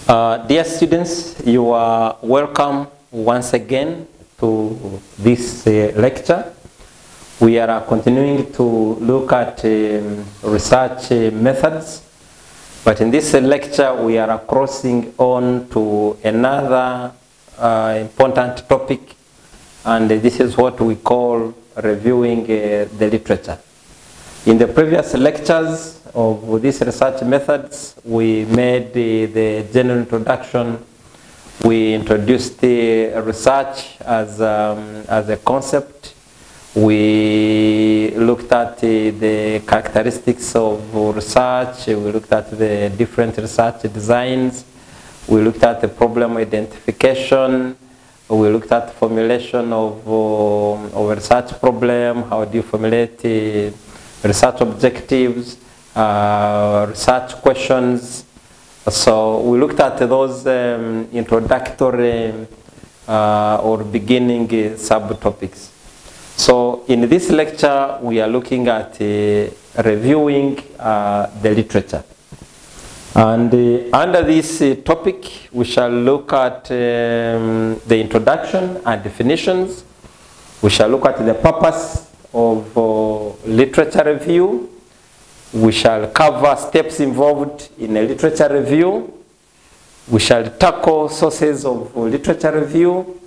Dear students, you are welcome once again to this lecture. We are continuing to look at research methods, but in this lecture we are crossing on to another important topic, and this is what we call reviewing the literature. In the previous lectures of these research methods, we made the general introduction. We introduced the research as a concept. We looked at the characteristics of research. We looked at the different research designs. We looked at the problem identification. We looked at formulation of a research problem. How do you formulate research objectives, research questions. So we looked at those introductory or beginning subtopics. So in this lecture, we are looking at reviewing the literature. And under this topic, we shall look at the introduction and definitions. We shall look at the purpose of literature review. We shall cover steps involved in a literature review. We shall tackle sources of literature review.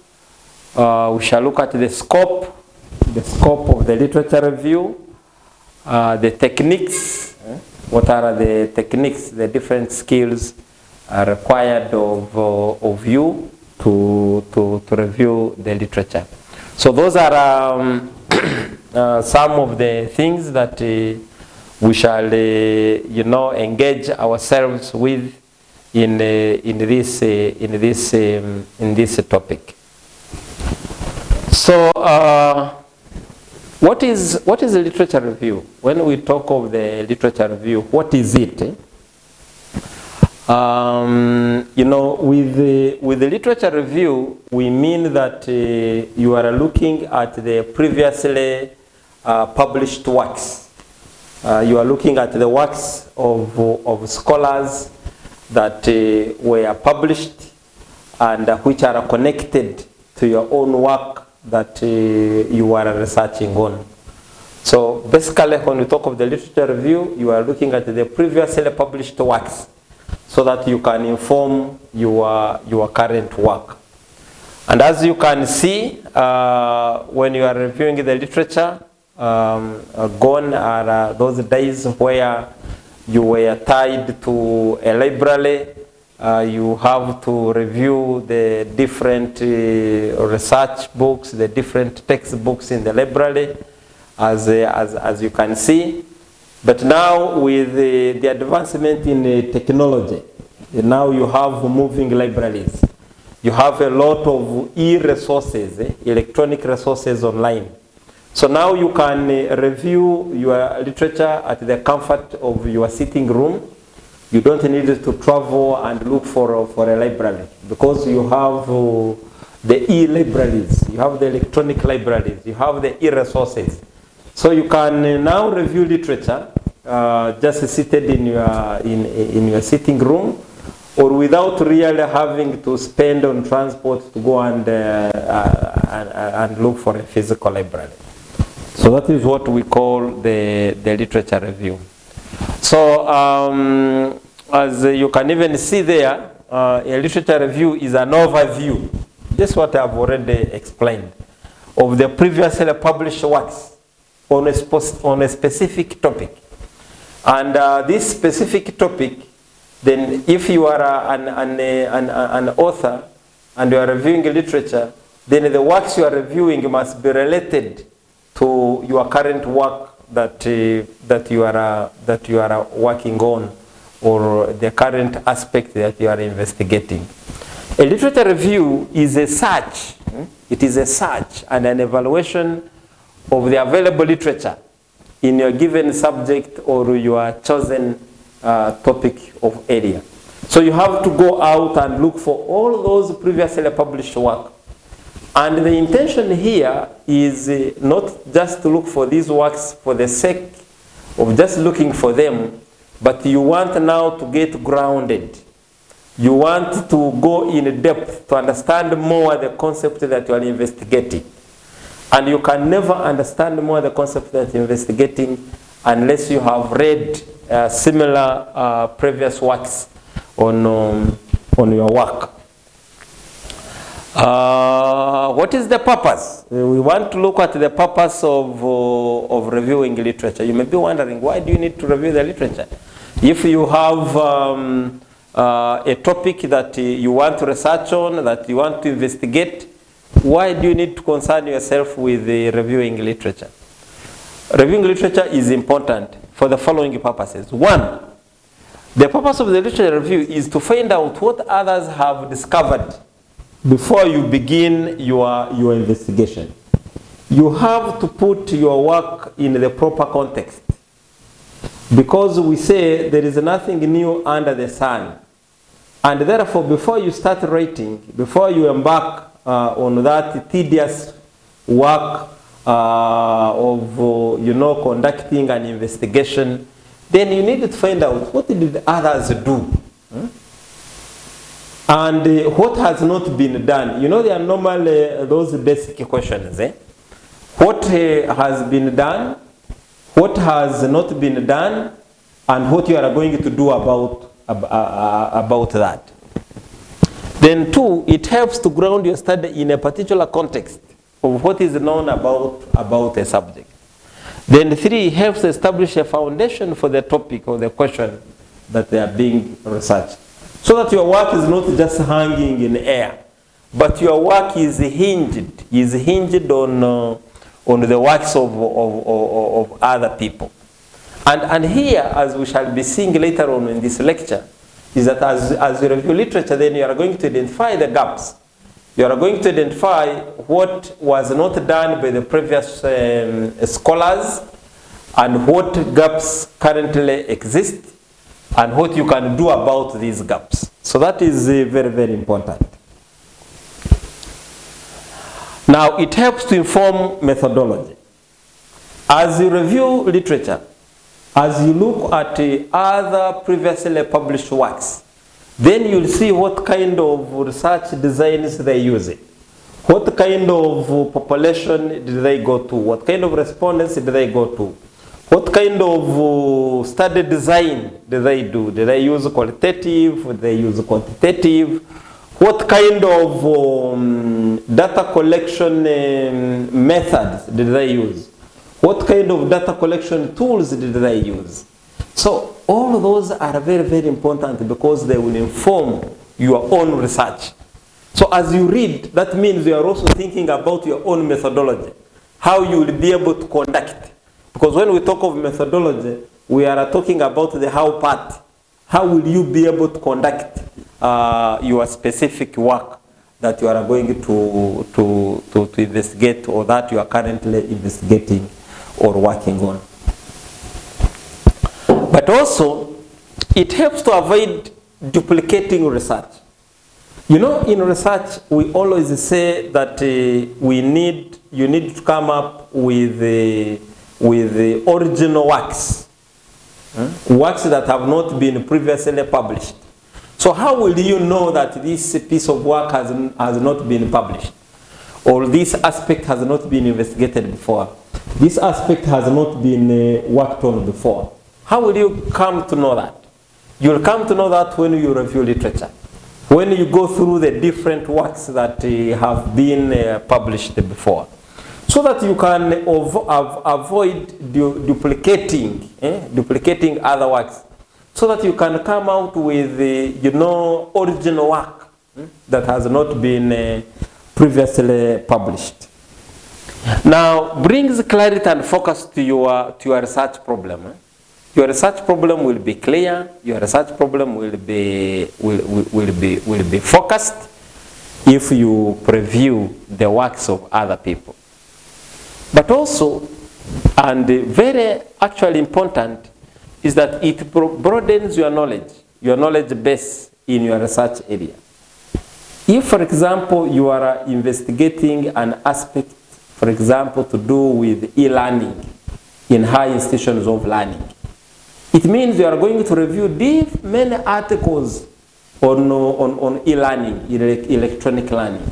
We shall look at the scope of the literature review, the techniques. What are the techniques, the different skills are required of you to review the literature. So those are some of the things that we shall, engage ourselves with in this topic. So, what is a literature review? When we talk of the literature review, what is it? With the literature review, we mean that you are looking at the previously published works. You are looking at the works of scholars that were published and which are connected to your own work that you are researching on. So basically, when we talk of the literature review, you are looking at the previously published works so that you can inform your current work. And as you can see, when you are reviewing the literature, gone are those days where you were tied to a library. You have to review the different research books, the different textbooks in the library, as you can see. But now with the advancement in technology, now you have moving libraries. You have a lot of e-resources, electronic resources online. So now you can review your literature at the comfort of your sitting room. You don't need to travel and look for a library because you have the e-libraries, you have the electronic libraries, you have the e-resources. So you can now review literature just seated in your sitting room, or without really having to spend on transport to go and look for a physical library. So that is what we call the literature review. So as you can even see there, a literature review is an overview. This is what I've already explained of the previously published works on a specific topic. And this specific topic, then if you are an author and you are reviewing literature, then the works you are reviewing must be related to your current work that you are working on, or the current aspect that you are investigating. A literature review is a search. It is a search and an evaluation of the available literature in your given subject or your chosen topic of area. So you have to go out and look for all those previously published work. And the intention here is not just to look for these works for the sake of just looking for them, but you want now to get grounded. You want to go in depth to understand more the concept that you are investigating. And you can never understand more the concept that you're investigating unless you have read similar previous works on your work. What is the purpose? We want to look at the purpose of reviewing literature. You may be wondering, why do you need to review the literature? If you have a topic that you want to research on, that you want to investigate, why do you need to concern yourself with reviewing literature? Reviewing literature is important for the following purposes. One, the purpose of the literature review is to find out what others have discovered before you begin your investigation. You have to put your work in the proper context, because we say there is nothing new under the sun. And therefore, before you start writing, before you embark on that tedious work of conducting an investigation, then you need to find out what did others do. And what has not been done. There are normally those basic questions. What has been done, what has not been done, and what you are going to do about that. Then two, it helps to ground your study in a particular context of what is known about a subject. Then three, it helps establish a foundation for the topic or the question that they are being researched. So that your work is not just hanging in air, but your work is hinged on the works of other people. And here, as we shall be seeing later on in this lecture, is that as you review literature, then you are going to identify the gaps. You are going to identify what was not done by the previous scholars, and what gaps currently exist, and what you can do about these gaps. So that is very, very important. Now, it helps to inform methodology. As you review literature, as you look at other previously published works, then you'll see what kind of research designs they use. What kind of population did they go to? What kind of respondents did they go to? What kind of study design did they do? Did they use qualitative? Did they use quantitative? What kind of data collection methods did they use? What kind of data collection tools did they use? So all of those are very, very important, because they will inform your own research. So as you read, that means you are also thinking about your own methodology, how you will be able to conduct. Because when we talk of methodology, we are talking about the how part. How will you be able to conduct your specific work that you are going to investigate, or that you are currently investigating or working on. But also, it helps to avoid duplicating research. In research, we always say that you need to come up with the original works, works that have not been previously published. So how will you know that this piece of work has not been published, or this aspect has not been investigated before? This aspect has not been worked on before. How will you come to know that? You'll come to know that when you review literature, when you go through the different works that have been published before, so that you can avoid duplicating other works, so that you can come out with original work that has not been previously published. Now, brings clarity and focus to your research problem. Your research problem will be clear. Your research problem will be focused if you preview the works of other people. But also, and very actually important, is that it broadens your knowledge base in your research area. If, for example, you are investigating an aspect, for example, to do with e-learning in high institutions of learning, it means you are going to review many articles on e-learning, electronic learning.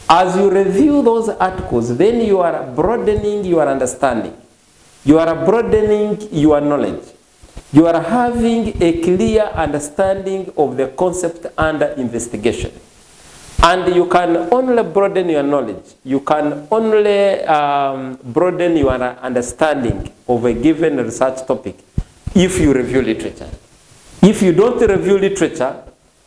As you review those articles, then you are broadening your understanding. You are broadening your knowledge. You are having a clear understanding of the concept under investigation. And you can only broaden your knowledge. You can only broaden your understanding of a given research topic if you review literature. If you don't review literature,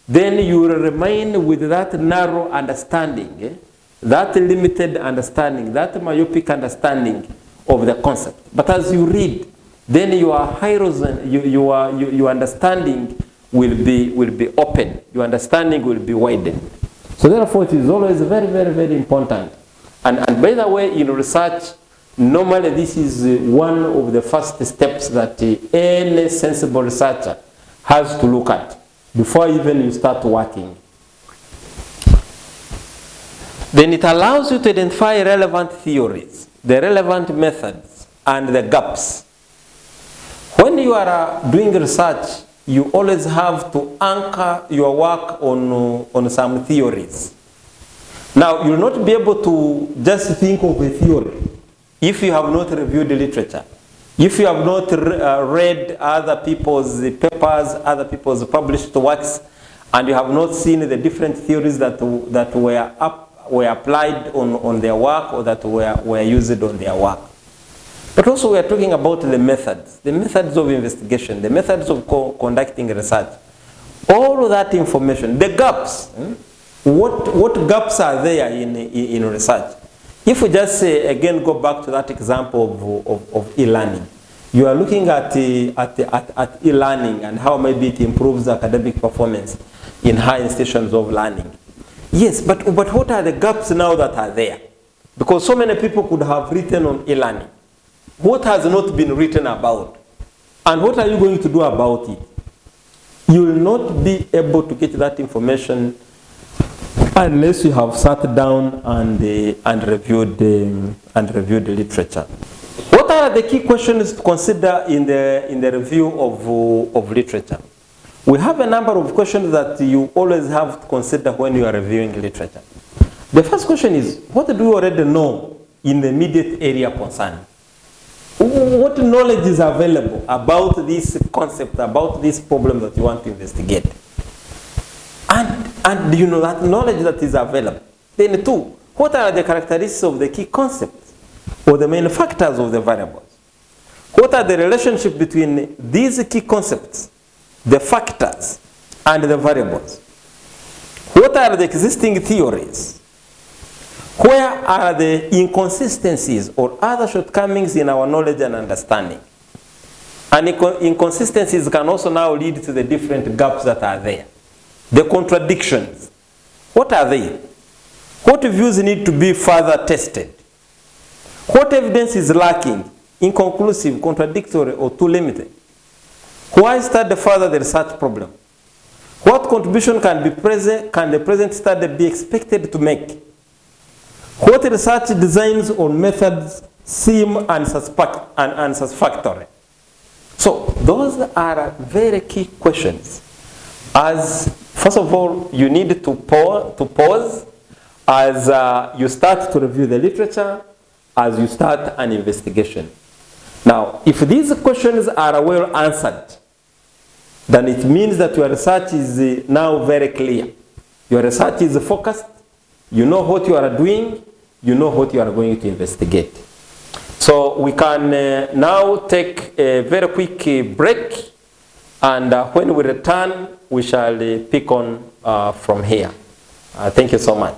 then you will remain with that narrow understanding, that limited understanding, that myopic understanding of the concept. But as you read, then your horizon, your understanding will be open. Your understanding will be widened. So therefore, it is always very, very, very important. And by the way, in research, normally this is one of the first steps that any sensible researcher has to look at before even you start working. Then it allows you to identify relevant theories, the relevant methods, and the gaps. When you are doing research, you always have to anchor your work on some theories. Now, you will not be able to just think of a theory if you have not reviewed the literature. If you have not read other people's papers, other people's published works, and you have not seen the different theories that were applied on their work or that were used on their work. But also we are talking about the methods of investigation, the methods of conducting research. All of that information, the gaps, what gaps are there in research? If we just again go back to that example of e-learning, you are looking at e-learning and how maybe it improves academic performance in high institutions of learning. Yes, but what are the gaps now that are there? Because so many people could have written on e-learning. What has not been written about? And what are you going to do about it? You will not be able to get that information unless you have sat down and reviewed the literature. What are the key questions to consider in the review of literature? We have a number of questions that you always have to consider when you are reviewing literature. The first question is, what do you already know in the immediate area concerned? What knowledge is available about this concept, about this problem that you want to investigate? And you know that knowledge that is available. Then two, what are the characteristics of the key concepts or the main factors of the variables? What are the relationship between these key concepts, the factors, and the variables? What are the existing theories? Where are the inconsistencies or other shortcomings in our knowledge and understanding? And inconsistencies can also now lead to the different gaps that are there. The contradictions, what are they? What views need to be further tested? What evidence is lacking, inconclusive, contradictory, or too limited? Why study further the research problem? What contribution can the present study be expected to make? What research designs or methods seem unsatisfactory? So those are very key questions. As first of all, you need to pause as you start to review the literature, as you start an investigation. Now, if these questions are well answered, then it means that your research is now very clear. Your research is focused. You know what you are doing. You know what you are going to investigate. So we can now take a very quick break. And when we return, we shall pick on from here. Thank you so much.